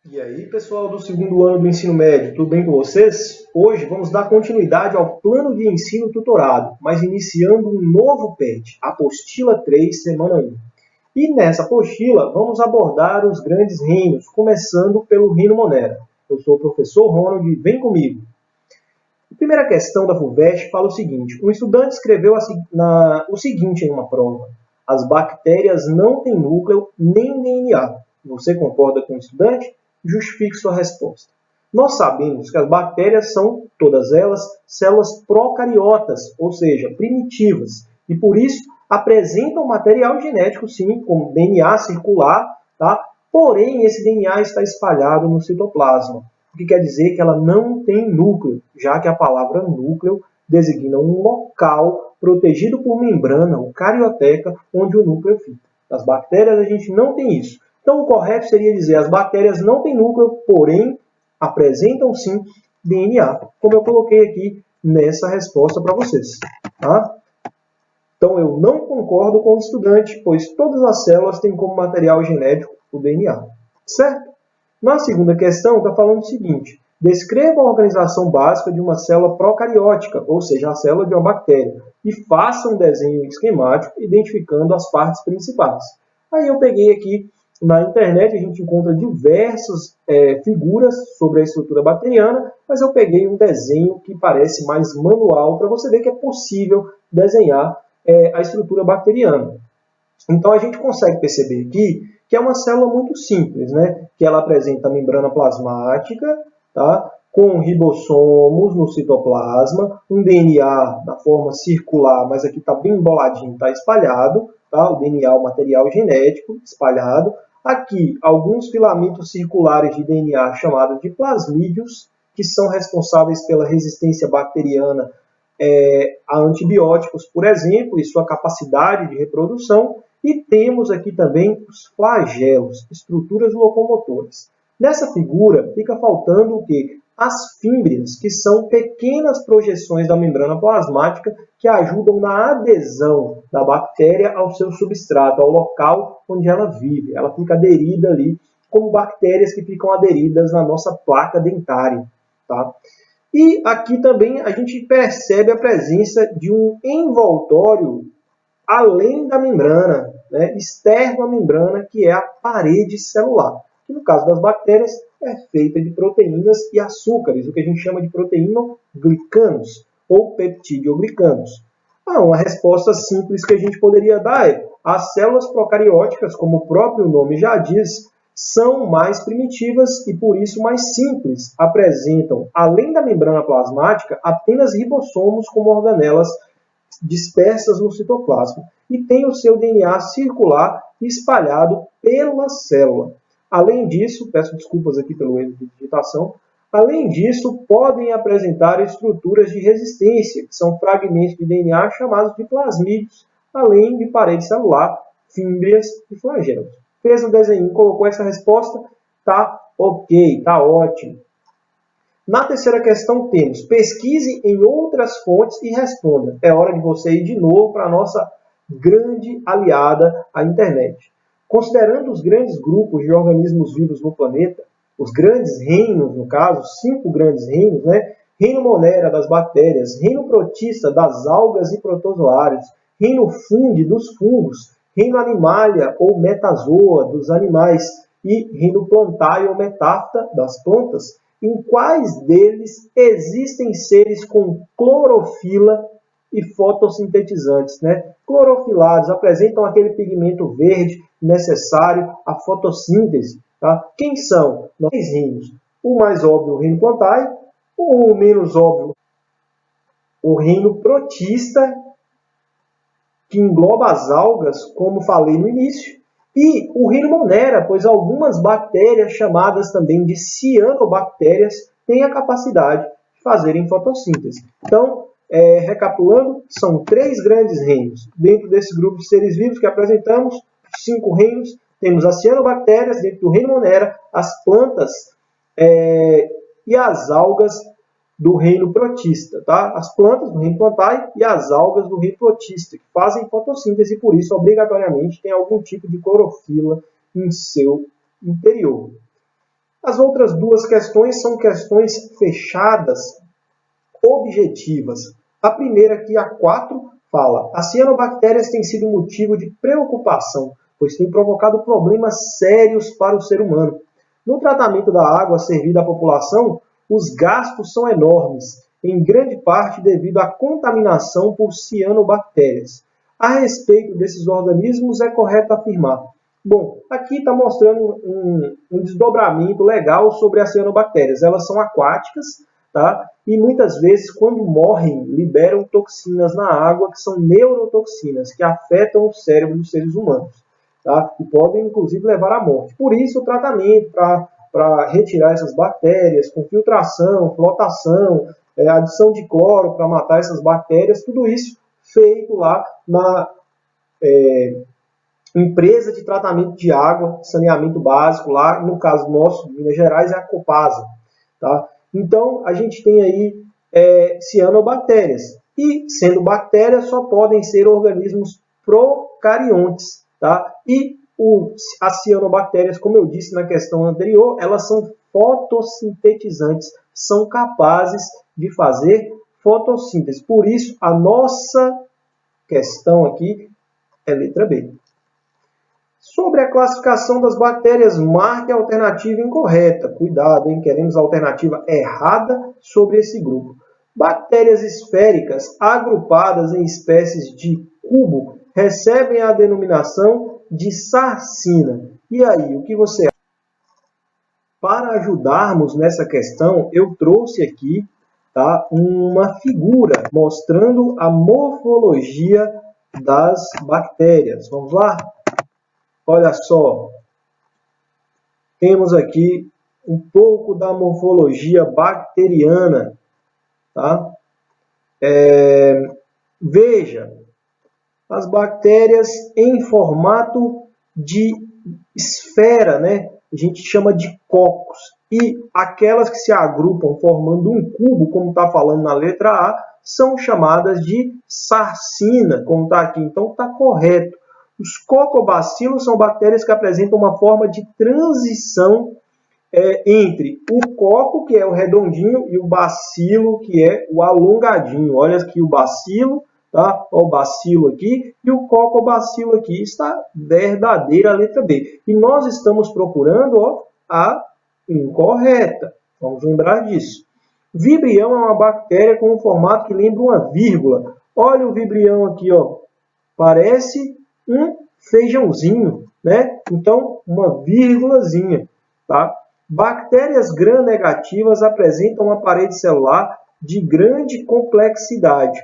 E aí, pessoal do segundo ano do ensino médio, tudo bem com vocês? Hoje vamos dar continuidade ao plano de ensino tutorado, mas iniciando um novo PET, apostila 3, semana 1. E nessa apostila vamos abordar os grandes reinos, começando pelo Reino Monera. Eu sou o professor Ronald e vem comigo. A primeira questão da FUVEST fala o seguinte: um estudante escreveu o seguinte em uma prova: as bactérias não têm núcleo nem DNA. Você concorda com o estudante? Justifique sua resposta. Nós sabemos que as bactérias são, todas elas, células procariotas, ou seja, primitivas, e por isso apresentam material genético, sim, como DNA circular, tá? Porém, esse DNA está espalhado no citoplasma, o que quer dizer que ela não tem núcleo, já que a palavra núcleo designa um local protegido por membrana ou carioteca onde o núcleo fica. Nas bactérias a gente não tem isso. Então, o correto seria dizer as bactérias não têm núcleo, porém apresentam sim DNA, como eu coloquei aqui nessa resposta para vocês. Tá? Então, eu não concordo com o estudante, pois todas as células têm como material genético o DNA. Certo? Na segunda questão, está falando o seguinte: descreva a organização básica de uma célula procariótica, ou seja, a célula de uma bactéria, e faça um desenho esquemático identificando as partes principais. Aí eu peguei aqui na internet, a gente encontra diversas figuras sobre a estrutura bacteriana, mas eu peguei um desenho que parece mais manual, para você ver que é possível desenhar a estrutura bacteriana. Então, a gente consegue perceber aqui que é uma célula muito simples, né? Que ela apresenta a membrana plasmática, tá? Com ribossomos no citoplasma, um DNA na forma circular, mas aqui está bem emboladinho, está espalhado, tá? O DNA, o material genético espalhado. Aqui, alguns filamentos circulares de DNA chamados de plasmídios, que são responsáveis pela resistência bacteriana a antibióticos, por exemplo, e sua capacidade de reprodução. E temos aqui também os flagelos, estruturas locomotoras. Nessa figura fica faltando o quê? As fímbrias, que são pequenas projeções da membrana plasmática que ajudam na adesão da bactéria ao seu substrato, ao local onde ela vive. Ela fica aderida ali, como bactérias que ficam aderidas na nossa placa dentária. Tá? E aqui também a gente percebe a presença de um envoltório além da membrana, né, externo à membrana, que é a parede celular, que no caso das bactérias é feita de proteínas e açúcares, o que a gente chama de proteinoglicanos ou peptidioglicanos. Uma resposta simples que a gente poderia dar é: as células procarióticas, como o próprio nome já diz, são mais primitivas e, por isso, mais simples. Apresentam, além da membrana plasmática, apenas ribossomos como organelas dispersas no citoplasma e tem o seu DNA circular espalhado pela célula. Além disso, peço desculpas aqui pelo erro de digitação, além disso, podem apresentar estruturas de resistência, que são fragmentos de DNA chamados de plasmídios, além de parede celular, fímbrias e flagelos. Fez um desenho, colocou essa resposta, tá ok, tá ótimo. Na terceira questão temos: pesquise em outras fontes e responda. É hora de você ir de novo para a nossa grande aliada, a internet. Considerando os grandes grupos de organismos vivos no planeta, os grandes reinos, no caso, 5 grandes reinos, né? Reino Monera das bactérias, reino protista das algas e protozoários, reino fungi dos fungos, reino animalia ou metazoa dos animais e reino plantae ou metafta das plantas, em quais deles existem seres com clorofila e fotossintetizantes, né? Clorofilados apresentam aquele pigmento verde necessário à fotossíntese. Tá? Quem são? Nós reinos. O mais óbvio, o reino plantae, o menos óbvio, o reino protista, que engloba as algas, como falei no início, e o reino Monera, pois algumas bactérias, chamadas também de cianobactérias, têm a capacidade de fazerem fotossíntese. Então, recapitulando, são 3 grandes reinos. Dentro desse grupo de seres vivos que apresentamos, 5 reinos, temos as cianobactérias, dentro do reino Monera, as plantas e as algas do reino protista, tá? As plantas do reino plantae e as algas do reino protista, que fazem fotossíntese e, por isso, obrigatoriamente, tem algum tipo de clorofila em seu interior. As outras duas questões são questões fechadas, objetivas. A primeira aqui, a 4, fala: as cianobactérias têm sido motivo de preocupação, pois têm provocado problemas sérios para o ser humano. No tratamento da água servida à população, os gastos são enormes, em grande parte devido à contaminação por cianobactérias. A respeito desses organismos, é correto afirmar. Bom, aqui está mostrando um desdobramento legal sobre as cianobactérias. Elas são aquáticas, tá? E muitas vezes, quando morrem, liberam toxinas na água, que são neurotoxinas, que afetam o cérebro dos seres humanos, tá? E podem, inclusive, levar à morte. Por isso, o tratamento para retirar essas bactérias, com filtração, flotação, adição de cloro para matar essas bactérias, tudo isso feito lá na empresa de tratamento de água, saneamento básico, lá no caso nosso, de Minas Gerais, é a Copasa. Tá? Então, a gente tem aí cianobactérias. E, sendo bactérias, só podem ser organismos procariontes. Tá? E as cianobactérias, como eu disse na questão anterior, elas são fotossintetizantes, são capazes de fazer fotossíntese. Por isso, a nossa questão aqui é letra B. Sobre a classificação das bactérias, marque a alternativa incorreta. Cuidado, hein? Queremos a alternativa errada sobre esse grupo. Bactérias esféricas agrupadas em espécies de cubo recebem a denominação de sarcina. E aí, o que você acha? Para ajudarmos nessa questão, eu trouxe aqui, tá, uma figura mostrando a morfologia das bactérias. Vamos lá? Olha só, temos aqui um pouco da morfologia bacteriana. Tá? Veja, as bactérias em formato de esfera, né? A gente chama de cocos. E aquelas que se agrupam formando um cubo, como está falando na letra A, são chamadas de sarcina, como está aqui. Então está correto. Os cocobacilos são bactérias que apresentam uma forma de transição entre o coco, que é o redondinho, e o bacilo, que é o alongadinho. Olha aqui o bacilo, tá? O bacilo aqui, e o cocobacilo aqui. Está verdadeira a letra B. E nós estamos procurando a incorreta. Vamos lembrar disso. Vibrião é uma bactéria com um formato que lembra uma vírgula. Olha o vibrião aqui, ó. Parece um feijãozinho, né? Então, uma vírgulazinha, tá? Bactérias gram-negativas apresentam uma parede celular de grande complexidade.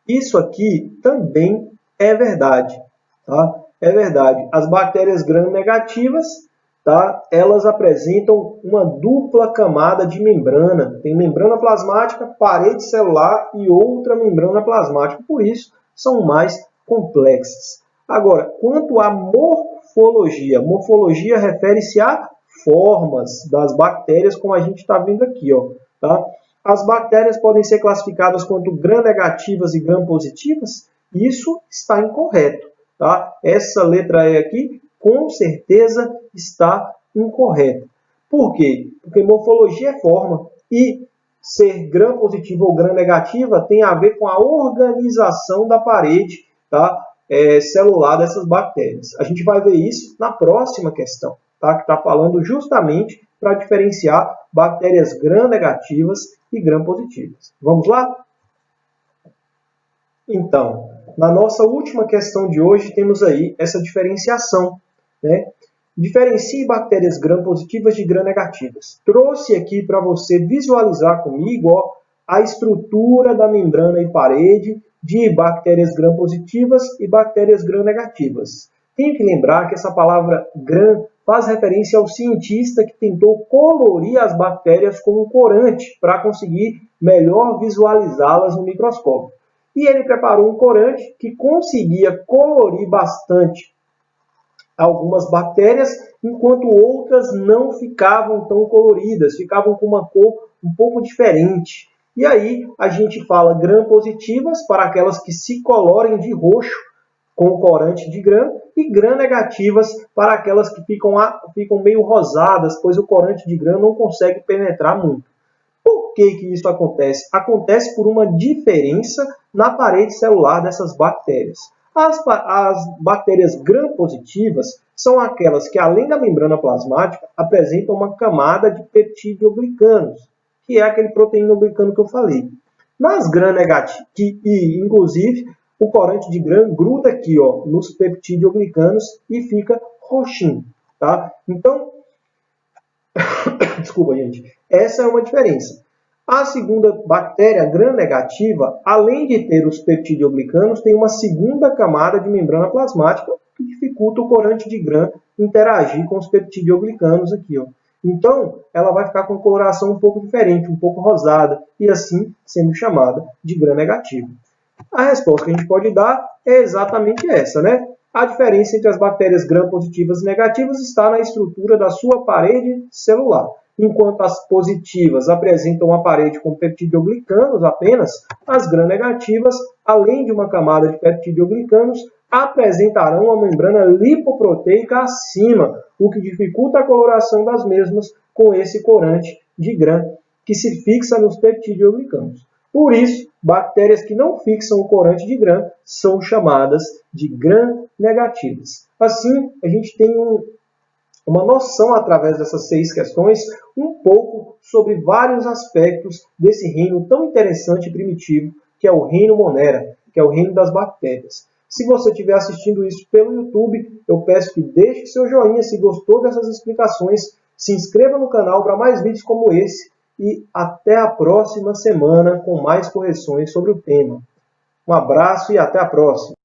Isso aqui também é verdade, tá? É verdade. As bactérias gram-negativas, tá? Elas apresentam uma dupla camada de membrana. Tem membrana plasmática, parede celular e outra membrana plasmática. Por isso, são mais complexas. Agora, quanto à morfologia, morfologia refere-se a formas das bactérias, como a gente está vendo aqui, ó, tá? As bactérias podem ser classificadas quanto gram-negativas e gram-positivas? Isso está incorreto, tá? Essa letra E aqui, com certeza, está incorreta. Por quê? Porque morfologia é forma e ser gram-positiva ou gram-negativa tem a ver com a organização da parede, tá? Celular dessas bactérias. A gente vai ver isso na próxima questão, tá? Que está falando justamente para diferenciar bactérias gram-negativas e gram-positivas. Vamos lá? Então, na nossa última questão de hoje, temos aí essa diferenciação, né? Diferencie bactérias gram-positivas de gram-negativas. Trouxe aqui para você visualizar comigo, ó, a estrutura da membrana e parede de bactérias gram-positivas e bactérias gram-negativas. Tem que lembrar que essa palavra gram faz referência ao cientista que tentou colorir as bactérias com um corante para conseguir melhor visualizá-las no microscópio. E ele preparou um corante que conseguia colorir bastante algumas bactérias, enquanto outras não ficavam tão coloridas, ficavam com uma cor um pouco diferente. E aí a gente fala gram-positivas para aquelas que se colorem de roxo com corante de Gram e gram-negativas para aquelas que ficam meio rosadas, pois o corante de Gram não consegue penetrar muito. Por que isso acontece? Acontece por uma diferença na parede celular dessas bactérias. As bactérias gram-positivas são aquelas que, além da membrana plasmática, apresentam uma camada de peptidoglicanos, que é aquele proteinoglicano que eu falei. Nas gram-negativas, inclusive, o corante de Gram gruda aqui, ó, nos peptidoglicanos e fica roxinho. Tá? Então, desculpa, gente. Essa é uma diferença. A segunda bactéria gram-negativa, além de ter os peptidoglicanos, tem uma segunda camada de membrana plasmática que dificulta o corante de Gram interagir com os peptidoglicanos aqui, ó. Então, ela vai ficar com coloração um pouco diferente, um pouco rosada, e assim sendo chamada de gram-negativa. A resposta que a gente pode dar é exatamente essa, né? A diferença entre as bactérias gram-positivas e negativas está na estrutura da sua parede celular. Enquanto as positivas apresentam uma parede com peptidoglicanos apenas, as gram-negativas, além de uma camada de peptidoglicanos, apresentarão uma membrana lipoproteica acima, o que dificulta a coloração das mesmas com esse corante de Gram, que se fixa nos peptidoglicanos. Por isso, bactérias que não fixam o corante de Gram são chamadas de gram-negativas. Assim, a gente tem uma noção, através dessas 6 questões, um pouco sobre vários aspectos desse reino tão interessante e primitivo, que é o reino Monera, que é o reino das bactérias. Se você estiver assistindo isso pelo YouTube, eu peço que deixe seu joinha se gostou dessas explicações, se inscreva no canal para mais vídeos como esse e até a próxima semana com mais correções sobre o tema. Um abraço e até a próxima!